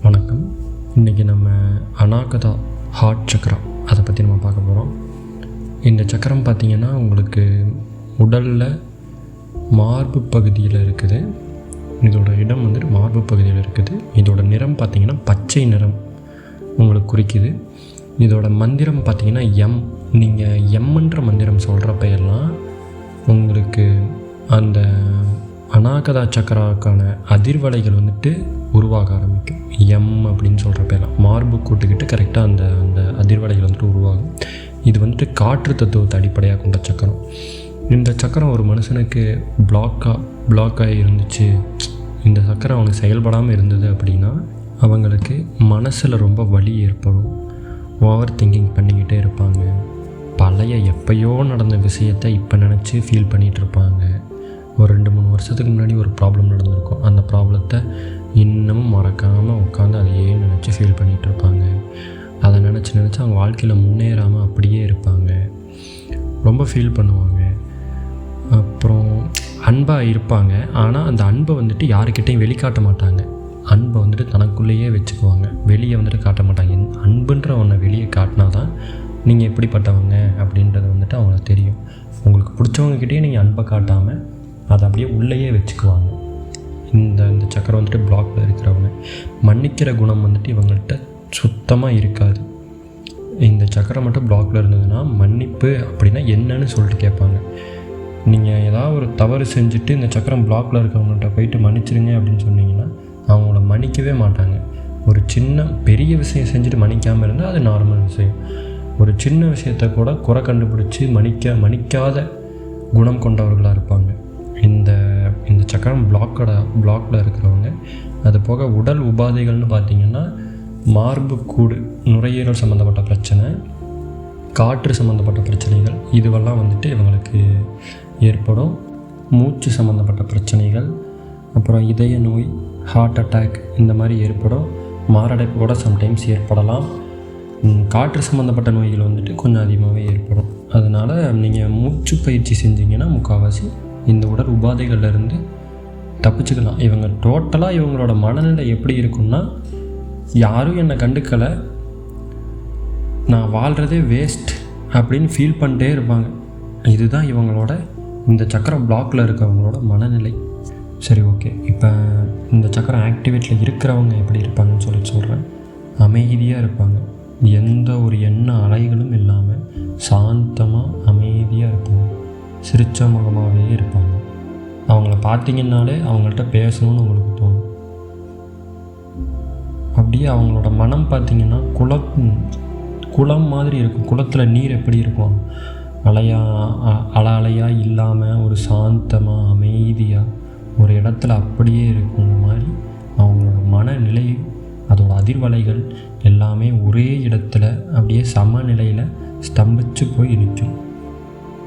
வணக்கம். இன்றைக்கி நம்ம அநாகதா ஹார்ட் சக்கரம் அதை பற்றி நம்ம பார்க்க போகிறோம். இந்த சக்கரம் பார்த்திங்கன்னா உங்களுக்கு உடலில் மார்பு பகுதியில் இருக்குது. இதோட இடம் வந்துட்டு மார்பு பகுதியில் இருக்குது. இதோட நிறம் பார்த்திங்கன்னா பச்சை நிறம் உங்களுக்கு குறிக்குது. இதோட மந்திரம் பார்த்திங்கன்னா எம். நீங்கள் எம்ன்ற மந்திரம் சொல்கிறப்ப எல்லாம் உங்களுக்கு அந்த அநாகதா சக்கராவுக்கான அதிர்வலைகள் வந்துட்டு உருவாக ஆரம்பிக்கும். எம் அப்படின்னு சொல்கிறப்ப எல்லாம் மார்பு கூட்டுக்கிட்டு கரெக்டாக அந்த அதிர்வலைகள் வந்துட்டு உருவாகும். இது வந்துட்டு காற்று தத்துவத்தை அடிப்படையாக கொண்ட சக்கரம். இந்த சக்கரம் ஒரு மனுஷனுக்கு பிளாக்காக இருந்துச்சு, இந்த சக்கரம் அவனுக்கு செயல்படாமல் இருந்தது அப்படின்னா அவங்களுக்கு மனசில் ரொம்ப வலி ஏற்படும். ஓவர் திங்கிங் பண்ணிக்கிட்டே இருப்பாங்க. பழைய எப்பயோ நடந்த விஷயத்தை இப்போ நினச்சி ஃபீல் பண்ணிகிட்ருப்பாங்க. ஒரு 2-3 வருஷத்துக்கு முன்னாடி ஒரு ப்ராப்ளம் நடந்திருக்கும். அந்த ப்ராப்ளத்தை இன்னமும் மறக்காமல் உட்காந்து அதையே நினச்சி ஃபீல் பண்ணிகிட்ருப்பாங்க. அதை நினச்சி அவங்க வாழ்க்கையில் முன்னேறாமல் அப்படியே இருப்பாங்க. ரொம்ப ஃபீல் பண்ணுவாங்க. அப்புறம் அன்பாக இருப்பாங்க. ஆனால் அந்த அன்பை வந்துட்டு யாருக்கிட்டையும் வெளிக்காட்ட மாட்டாங்க. அன்பை வந்துட்டு தனக்குள்ளேயே வச்சுக்குவாங்க. வெளியே வந்துட்டு காட்ட மாட்டாங்க. அன்புன்ற ஒன்றை வெளியே காட்டினா தான் நீங்கள் எப்படிப்பட்டவங்க அப்படின்றது வந்துட்டு அவங்களுக்கு தெரியும். உங்களுக்கு பிடிச்சவங்கக்கிட்டே நீங்கள் அன்பை காட்டாமல் அதை அப்படியே உள்ளேயே வச்சுக்குவாங்க. இந்த சக்கரம் வந்துட்டு பிளாக்கில் இருக்கிறவங்க மன்னிக்கிற குணம் வந்துட்டு இவங்கள்ட்ட சுத்தமாக இருக்காது. இந்த சக்கரம் மட்டும் பிளாக்கில் இருந்ததுன்னா மன்னிப்பு அப்படின்னா என்னன்னு சொல்லிட்டு கேட்பாங்க. நீங்கள் ஏதாவது ஒரு தவறு செஞ்சுட்டு இந்த சக்கரம் பிளாக்கில் இருக்கிறவங்கள்ட்ட போயிட்டு மன்னிச்சிருங்க அப்படின்னு சொன்னீங்கன்னா அவங்கள மன்னிக்கவே மாட்டாங்க. ஒரு பெரிய விஷயம் செஞ்சுட்டு மன்னிக்காமல் இருந்தால் அது நார்மல் விஷயம். ஒரு சின்ன விஷயத்தை கூட குறை கண்டுபிடிச்சி மன்னிக்காத குணம் கொண்டவர்களாக இருப்பாங்க இந்த சக்கரம் பிளாக்கில் இருக்கிறவங்க. அது போக உடல் உபாதைகள்னு பார்த்திங்கன்னா மார்பு கூடு, நுரையீரல் சம்மந்தப்பட்ட பிரச்சனை, காற்று சம்மந்தப்பட்ட பிரச்சனைகள் இதுவெல்லாம் வந்துட்டு இவங்களுக்கு ஏற்படும். மூச்சு சம்மந்தப்பட்ட பிரச்சனைகள், அப்புறம் இதய நோய், ஹார்ட் அட்டாக் இந்த மாதிரி ஏற்படும். மாரடைப்பு கூட சம்டைம்ஸ் ஏற்படலாம். காற்று சம்மந்தப்பட்ட நோய்கள் வந்துட்டு கொஞ்சம் அதிகமாகவே ஏற்படும். அதனால் நீங்கள் மூச்சு பயிற்சி செஞ்சீங்கன்னா முக்கால்வாசி இந்த உடல் உபாதைகள்லேருந்து தப்பிச்சுக்கலாம். இவங்க டோட்டலாக இவங்களோட மனநிலை எப்படி இருக்குன்னா, யாரும் என்னை கண்டுக்கலை, நான் வாழ்கிறதே வேஸ்ட் அப்படின்னு ஃபீல் பண்ணிட்டே இருப்பாங்க. இதுதான் இவங்களோட இந்த சக்கரம் பிளாக்கில் இருக்கிறவங்களோட மனநிலை. சரி, ஓகே. இப்போ இந்த சக்கரம் ஆக்டிவேட்டில் இருக்கிறவங்க எப்படி இருப்பாங்கன்னு சொல்கிறேன். அமைதியாக இருப்பாங்க. எந்த ஒரு எண்ண அலைகளும் இல்லாமல் சாந்தமாக அமைதியாக இருப்பாங்க. சிரிச்ச முகமாகவே இருப்பாங்க. அவங்கள பார்த்திங்கன்னாலே அவங்கள்ட்ட பேசணும்னு உங்களுக்கு தோணும். அப்படியே அவங்களோட மனம் பார்த்திங்கன்னா குளம் மாதிரி இருக்கும். குளத்தில் நீர் எப்படி இருக்கும், அலையாக இல்லாமல் ஒரு சாந்தமாக அமைதியாக ஒரு இடத்துல அப்படியே இருக்கும். அந்த மாதிரி அவங்களோட மனநிலை, அதோட அதிர்வலைகள் எல்லாமே ஒரே இடத்துல அப்படியே சமநிலையில் ஸ்தம்பிச்சு போய் நிற்கும்.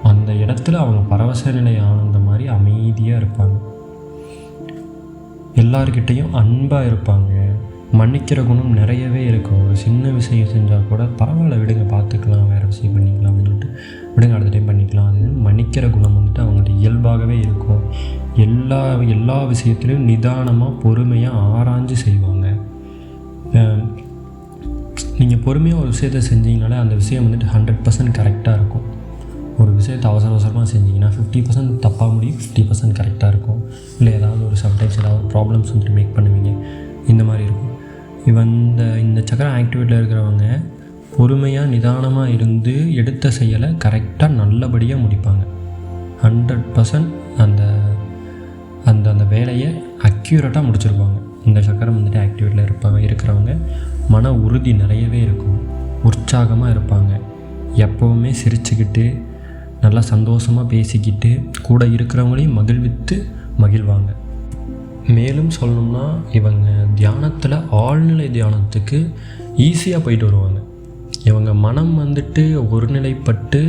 அந்த இடத்துல அவங்க பரவச நிலை ஆனந்த மாதிரி அமைதியாக இருப்பாங்க. எல்லார்கிட்டையும் அன்பாக இருப்பாங்க. மன்னிக்கிற குணம் நிறையவே இருக்கும். ஒரு சின்ன விஷயம் செஞ்சால் கூட பரவாயில்ல விடுங்க, பார்த்துக்கலாம், வேறு விஷயம் பண்ணிக்கலாம் அப்படின்னு சொல்லிட்டு விடுங்க, அடுத்த டைம் பண்ணிக்கலாம். அது மன்னிக்கிற குணம் வந்துட்டு அவங்கள்ட்ட இயல்பாகவே இருக்கும். எல்லா விஷயத்துலையும் நிதானமாக பொறுமையாக ஆராய்ஞ்சு செய்வாங்க. நீங்கள் பொறுமையாக ஒரு விஷயத்தை செஞ்சீங்கனாலே அந்த விஷயம் வந்துட்டு 100% கரெக்டாக இருக்கும். ஒரு விஷயத்தை அவசரமாக செஞ்சிங்கன்னா 50% தப்பாக முடியும், 50% கரெக்டாக இருக்கும். இல்லை ஏதாவது ஒரு சம்டைம்ஸ் ஏதாவது ப்ராப்ளம்ஸ் வந்துட்டு மேக் பண்ணுவீங்க. இந்த மாதிரி இருக்கும். இந்த சக்கரம் ஆக்டிவேட்டில் இருக்கிறவங்க பொறுமையாக நிதானமாக இருந்து எடுத்த செயலை கரெக்டாக நல்லபடியாக முடிப்பாங்க. 100% அந்த வேலையை அக்யூரேட்டாக முடிச்சிருப்பாங்க. இந்த சக்கரம் வந்துட்டு ஆக்டிவேட்டில் இருக்கிறவங்க மன உறுதி நிறையவே இருக்கும். உற்சாகமாக இருப்பாங்க. எப்போவுமே சிரிச்சுக்கிட்டு நல்லா சந்தோஷமாக பேசிக்கிட்டு கூட இருக்கிறவங்களையும் மகிழ்வாங்க. மேலும் சொல்லணும்னா இவங்க தியானத்தில் ஆழ்நிலை தியானத்துக்கு ஈஸியாக போயிட்டு வருவாங்க. இவங்க மனம் வந்துட்டு ஒருநிலைப்பட்டு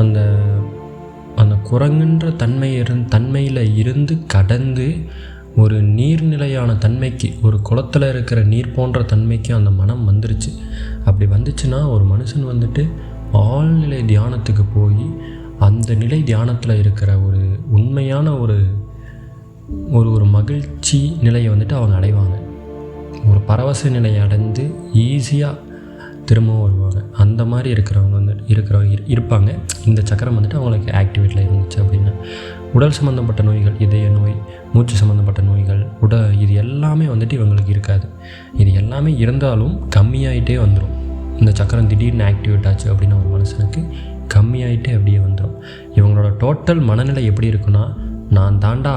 அந்த குரங்குன்ற தன்மையில் இருந்து கடந்து ஒரு நீர்நிலையான தன்மைக்கு, ஒரு குளத்தில் இருக்கிற நீர் போன்ற தன்மைக்கு அந்த மனம் வந்துருச்சு. அப்படி வந்துச்சுன்னா ஒரு மனுஷன் வந்துட்டு ஆழ்நிலை தியானத்துக்கு போய் அந்த நிலை தியானத்தில் இருக்கிற ஒரு உண்மையான ஒரு ஒரு மகிழ்ச்சி நிலையை வந்துட்டு அவங்க அடைவாங்க. ஒரு பரவச நிலையை அடைந்து ஈஸியாக திரும்பவும் வருவாங்க. அந்த மாதிரி இருக்கிறவங்க இருப்பாங்க. இந்த சக்கரம் வந்துட்டு அவங்களுக்கு ஆக்டிவேட்டில் இருந்துச்சு அப்படின்னா. உடல் சம்மந்தப்பட்ட நோய்கள், இதய நோய், மூச்சு சம்மந்தப்பட்ட நோய்கள், இது எல்லாமே வந்துட்டு இவங்களுக்கு இருக்காது. இது எல்லாமே இருந்தாலும் கம்மியாயிட்டே வந்துடும். இந்த சக்கரம் திடீர்னு ஆக்டிவேட் ஆச்சு அப்படின்னா ஒரு மனுஷனுக்கு கம்மியாயிட்டே அப்படியே வந்துடும். இவங்களோட டோட்டல் மனநிலை எப்படி இருக்குன்னா, நான் தாண்டா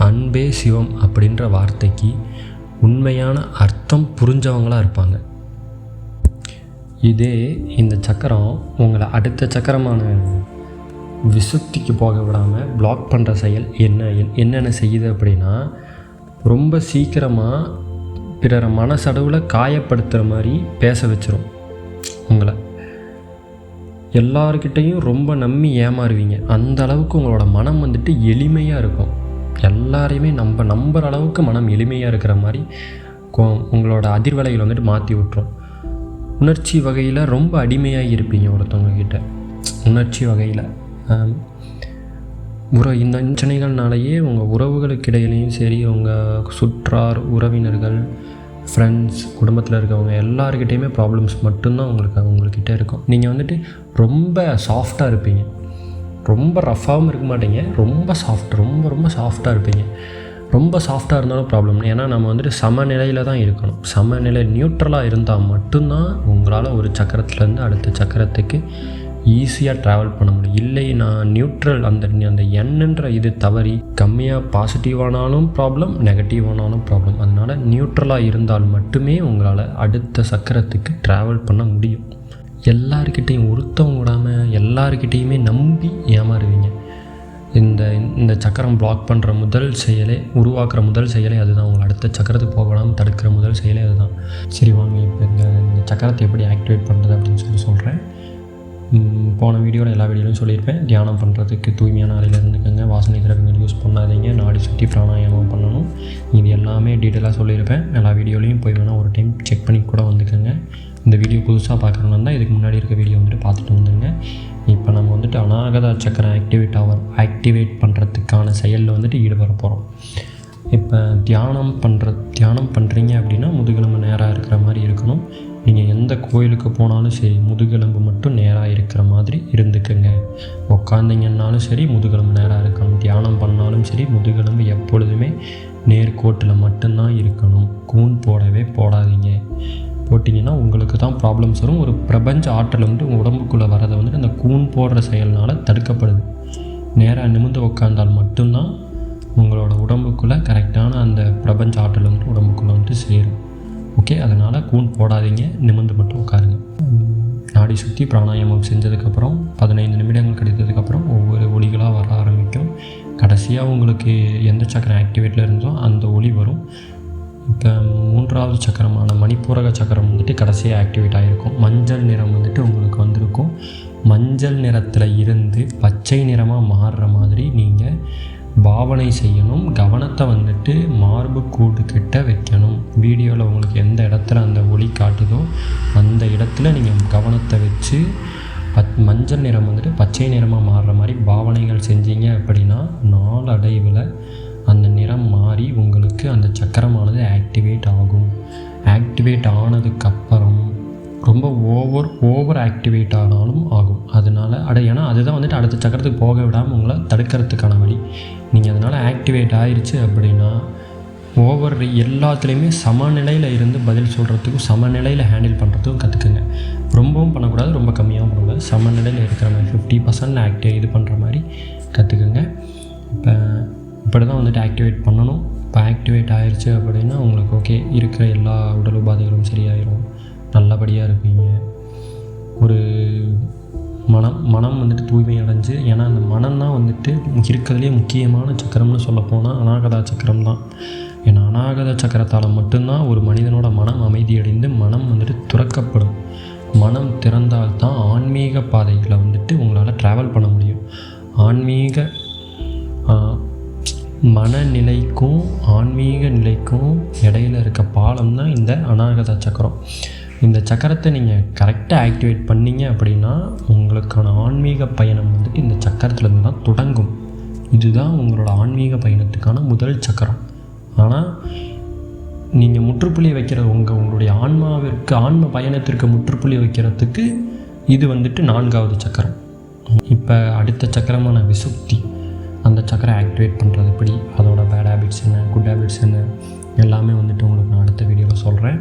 அன்பே சிவம் அப்படின்ற வார்த்தைக்கு உண்மையான அர்த்தம் புரிஞ்சவங்களாக இருப்பாங்க. இதே இந்த சக்கரம் உங்களை அடுத்த சக்கரமான விசுத்திக்கு போக விடாமல் பிளாக் பண்ணுற செயல் என்னென்ன செய்யுது அப்படின்னா, ரொம்ப சீக்கிரமாக பிறரை மனசளவில் காயப்படுத்துகிற மாதிரி பேச வச்சிரும். உங்களை எல்லார்கிட்டையும் ரொம்ப நம்பி ஏமாறுவீங்க. அந்த அளவுக்கு உங்களோட மனம் வந்துட்டு எளிமையாக இருக்கும். எல்லாரையுமே நம்புகிற அளவுக்கு மனம் எளிமையாக இருக்கிற மாதிரி உங்களோட அதிர்வலைகள் வந்துட்டு மாற்றி விட்டுரும். உணர்ச்சி வகையில் ரொம்ப அடிமையாக இருப்பீங்க ஒருத்தவங்கக்கிட்ட. உணர்ச்சி வகையில் இந்த பிரச்சனைகள்னாலேயே உங்கள் உறவுகளுக்கு இடையிலையும் சரி, உங்கள் சுற்றார், உறவினர்கள், ஃப்ரெண்ட்ஸ், குடும்பத்தில் இருக்கவங்க எல்லாருக்கிட்டேயுமே ப்ராப்ளம்ஸ் மட்டும்தான் உங்கள்கிட்ட இருக்கும். நீங்கள் வந்துட்டு ரொம்ப சாஃப்டாக இருப்பீங்க. ரொம்ப ரஃபாகவும் இருக்க மாட்டீங்க. ரொம்ப சாஃப்டாக இருப்பீங்க. ரொம்ப சாஃப்டாக இருந்தாலும் ப்ராப்ளம். ஏன்னா நம்ம வந்துட்டு சமநிலையில் தான் இருக்கணும். சமநிலை நியூட்ரலாக இருந்தால் மட்டும்தான் உங்களால் ஒரு சக்கரத்துலேருந்து அடுத்த சக்கரத்துக்கு ஈஸியாக ட்ராவல் பண்ண முடியும். இல்லை நான் நியூட்ரல் அந்த எண்ணுன்ற இது தவறி கம்மியாக பாசிட்டிவானாலும் ப்ராப்ளம், நெகட்டிவானாலும் ப்ராப்ளம். அதனால் நியூட்ரலாக இருந்தால் மட்டுமே உங்களால் அடுத்த சக்கரத்துக்கு ட்ராவல் பண்ண முடியும். எல்லாருக்கிட்டையும் ஒருத்தவங்க விடாமல் எல்லாருக்கிட்டையுமே நம்பி ஏமாறுவீங்க. இந்த சக்கரம் பிளாக் பண்ணுற உருவாக்குற முதல் செயலே அதுதான். உங்களை அடுத்த சக்கரத்துக்கு போக விடாமல் தடுக்கிற முதல் செயலே அதுதான். சரி வாங்க, இப்போ இந்த சக்கரத்தை எப்படி ஆக்டிவேட் பண்ணுறது அப்படின்னு சொல்கிறேன். போன வீடியோவில் எல்லா வீடியோலையும் சொல்லியிருப்பேன். தியானம் பண்ணுறதுக்கு தூய்மையான அறையில் இருந்துக்கங்க, வாசனை திரவியங்கள் யூஸ் பண்ணாதீங்க, நாடி சுற்றி பிராணாயாமம் பண்ணணும். இது எல்லாமே டீட்டெயிலாக சொல்லியிருப்பேன். எல்லா வீடியோலையும் போய் வேணால் ஒரு டைம் செக் பண்ணி கூட வந்துக்கோங்க. இந்த வீடியோ புதுசாக பார்க்குறவங்க தான் இதுக்கு முன்னாடி இருக்க வீடியோ வந்துட்டு பார்த்துட்டு வந்துடுங்க. இப்போ நம்ம வந்துட்டு அநாகத சக்கரம் ஆக்டிவேட் பண்ணுறதுக்கான செயலில் வந்துட்டு ஈடுபட போகிறோம். இப்போ தியானம் பண்ணுறீங்க அப்படின்னா முதுகெலும்பு நேராக இருக்கிற மாதிரி இருக்கணும். நீங்கள் எந்த கோயிலுக்கு போனாலும் சரி முதுகெலும்பு மட்டும் நேராக இருக்கிற மாதிரி இருந்துக்குங்க. உட்காந்திங்கன்னாலும் சரி முதுகெலும்பு நேராக இருக்கணும். தியானம் பண்ணாலும் சரி முதுகெலும்பு எப்பொழுதுமே நேர்கோட்டில் மட்டும்தான் இருக்கணும். கூன் போடவே போடாதீங்க. போட்டிங்கன்னா உங்களுக்கு தான் ப்ராப்ளம்ஸ் வரும். ஒரு பிரபஞ்ச ஆற்றல் வந்துட்டு உங்கள் உடம்புக்குள்ளே வரதை வந்துட்டு அந்த கூன் போடுற செயல்னால் தடுக்கப்படுது. நேராக நிமிர்ந்து உட்காந்தால் மட்டும்தான் உங்களோட உடம்புக்குள்ளே கரெக்டான அந்த பிரபஞ்ச ஆற்றல் வந்துட்டு உடம்புக்குள்ளே வந்துட்டு சேரும். ஓகே, அதனால் கூன் போடாதீங்க, நிமிர்ந்து மட்டும் உட்காருங்க. நாடி சுற்றி பிராணாயாமம் செஞ்சதுக்கப்புறம் 15 நிமிடங்கள் கிடைத்ததுக்கப்புறம் ஒவ்வொரு ஒலிகளாக வர ஆரம்பிக்கும். கடைசியாக உங்களுக்கு எந்த சக்கரம் ஆக்டிவேட்டில் இருந்தோ அந்த ஒலி வரும். இப்போ 3வது சக்கரமான மணிப்பூரக சக்கரம் வந்துட்டு கடைசியாக ஆக்டிவேட் ஆகிருக்கும். மஞ்சள் நிறம் வந்துட்டு உங்களுக்கு வந்திருக்கும். மஞ்சள் நிறத்தில் இருந்து பச்சை நிறமாக மாறுற மாதிரி நீங்கள் பாவனை செய்யணும். கவனத்தை வந்துட்டு மார்பு கூடு கிட்ட வைக்கணும். வீடியோவில் உங்களுக்கு எந்த இடத்துல அந்த ஒளி காட்டுதோ அந்த இடத்துல நீங்கள் கவனத்தை வச்சு மஞ்சள் நிறம் வந்துட்டு பச்சை நிறமாக மாறுற மாதிரி பாவனைகள் செஞ்சீங்க அப்படின்னா நாளடைவில் அந்த நிறம் மாறி உங்களுக்கு அந்த சக்கரமானது ஆக்டிவேட் ஆகும். ஆக்டிவேட் ஆனதுக்கப்புறம் ரொம்ப ஓவர் ஆக்டிவேட் ஆனாலும் ஆகும். அதனால் ஏன்னா அதுதான் வந்துட்டு அடுத்த சக்கரத்துக்கு போக விடாமல் உங்களை தடுக்கிறதுக்கான வழி. நீங்கள் அதனால் ஆக்டிவேட் ஆயிடுச்சு அப்படின்னா எல்லாத்துலேயுமே சமநிலையில் இருந்து பதில் சொல்கிறதுக்கும் சமநிலையில் ஹேண்டில் பண்ணுறதுக்கும் கற்றுக்குங்க. ரொம்பவும் பண்ணக்கூடாது, ரொம்ப கம்மியாகவும் பண்ணக்கூடாது. சமநிலையில் இருக்கிற மாதிரி 50% இது பண்ணுற மாதிரி கற்றுக்குங்க. இப்படி தான் வந்துட்டு ஆக்டிவேட் பண்ணணும். இப்போ ஆக்டிவேட் ஆயிடுச்சு அப்படின்னா உங்களுக்கு ஓகே, இருக்கிற எல்லா உடல் உபாதைகளும் சரியாயிடும், நல்லபடியாக இருப்பீங்க. ஒரு மனம் வந்துட்டு தூய்மை அடைஞ்சு, ஏன்னா அந்த மனம் தான் வந்துட்டு இருக்கிறதுலே முக்கியமான சக்கரம்னு சொல்லப்போனால் அநாகத சக்கரம் தான். ஏன்னா அநாகத சக்கரத்தால் மட்டும்தான் ஒரு மனிதனோட மனம் அமைதியடைந்து மனம் வந்துட்டு துறக்கப்படும். மனம் திறந்தால்தான் ஆன்மீக பாதைகளை வந்துட்டு உங்களால் ட்ராவல் பண்ண முடியும். ஆன்மீக மனநிலைக்கும் ஆன்மீக நிலைக்கும் இடையில் இருக்க பாலம் தான் இந்த அநாகத சக்கரம். இந்த சக்கரத்தை நீங்கள் கரெக்டாக ஆக்டிவேட் பண்ணிங்க அப்படின்னா உங்களுக்கான ஆன்மீக பயணம் வந்துட்டு இந்த சக்கரத்துலேருந்து தான் தொடங்கும். இதுதான் உங்களோட ஆன்மீக பயணத்துக்கான முதல் சக்கரம். ஆனால் நீங்கள் முற்றுப்புள்ளி வைக்கிற உங்களுடைய ஆன்ம பயணத்திற்கு முற்றுப்புள்ளி வைக்கிறதுக்கு இது வந்துட்டு 4வது சக்கரம். இப்போ அடுத்த சக்கரமான விசுப்தி, அந்த சக்கரம் ஆக்டிவேட் பண்ணுறது எப்படி, அதோட பேட் ஹேபிட்ஸ் என்ன, குட் ஹேபிட்ஸ் என்ன, எல்லாமே வந்துட்டு உங்களுக்கு நான் அடுத்த வீடியோவில் சொல்கிறேன்.